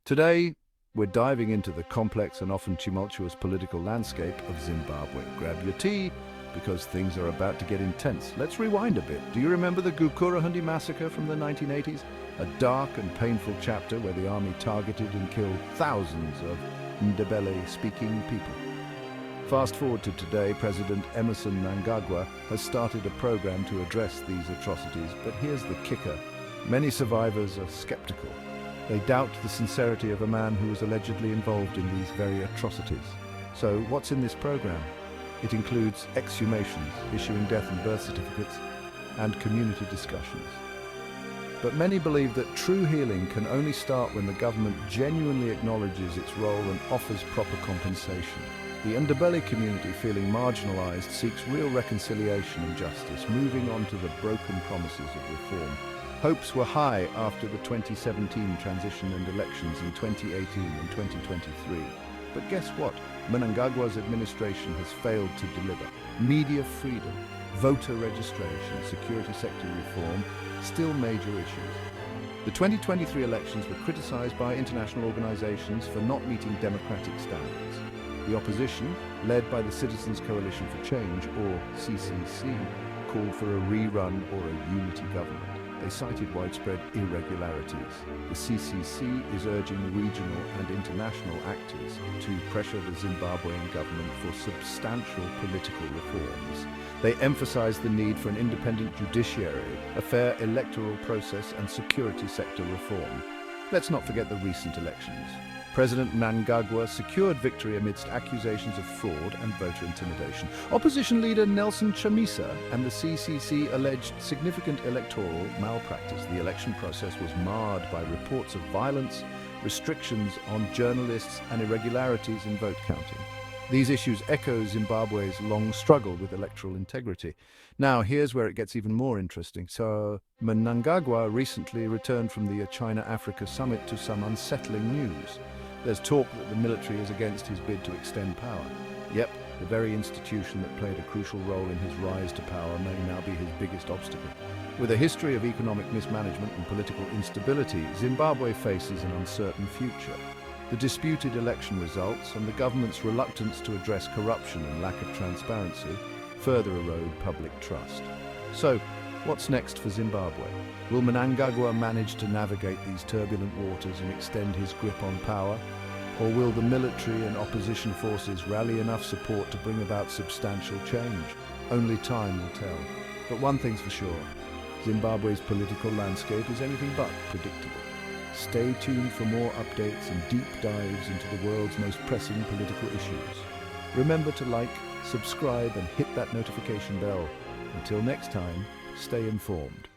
Today, we're diving into the complex and often tumultuous political landscape of Zimbabwe. Grab your tea, because things are about to get intense. Let's rewind a bit. Do you remember the Gukurahundi massacre from the 1980s? A dark and painful chapter where the army targeted and killed thousands of Ndebele-speaking people. Fast forward to today, President Emerson Mnangagwa has started a program to address these atrocities, but here's the kicker. Many survivors are skeptical. They doubt the sincerity of a man who was allegedly involved in these very atrocities. So what's in this program? It includes exhumations, issuing death and birth certificates, and community discussions. But many believe that true healing can only start when the government genuinely acknowledges its role and offers proper compensation. The Ndebele community, feeling marginalized, seeks real reconciliation and justice, moving on to the broken promises of reform. Hopes were high after the 2017 transition and elections in 2018 and 2023. But guess what? Mnangagwa's administration has failed to deliver. Media freedom, voter registration, security sector reform, still major issues. The 2023 elections were criticized by international organizations for not meeting democratic standards. The opposition, led by the Citizens Coalition for Change, or CCC, called for a rerun or a unity government. They cited widespread irregularities. The CCC is urging regional and international actors to pressure the Zimbabwean government for substantial political reforms. They emphasize the need for an independent judiciary, a fair electoral process, and security sector reform. Let's not forget the recent elections. President Mnangagwa secured victory amidst accusations of fraud and voter intimidation. Opposition leader Nelson Chamisa and the CCC alleged significant electoral malpractice. The election process was marred by reports of violence, restrictions on journalists, and irregularities in vote counting. These issues echo Zimbabwe's long struggle with electoral integrity. Now, here's where it gets even more interesting. So, Mnangagwa recently returned from the China-Africa summit to some unsettling news. There's talk that the military is against his bid to extend power. Yep, the very institution that played a crucial role in his rise to power may now be his biggest obstacle. With a history of economic mismanagement and political instability, Zimbabwe faces an uncertain future. The disputed election results and the government's reluctance to address corruption and lack of transparency further erode public trust. So, what's next for Zimbabwe? Will Mnangagwa manage to navigate these turbulent waters and extend his grip on power? Or will the military and opposition forces rally enough support to bring about substantial change? Only time will tell. But one thing's for sure, Zimbabwe's political landscape is anything but predictable. Stay tuned for more updates and deep dives into the world's most pressing political issues. Remember to like, subscribe, and hit that notification bell. Until next time, stay informed.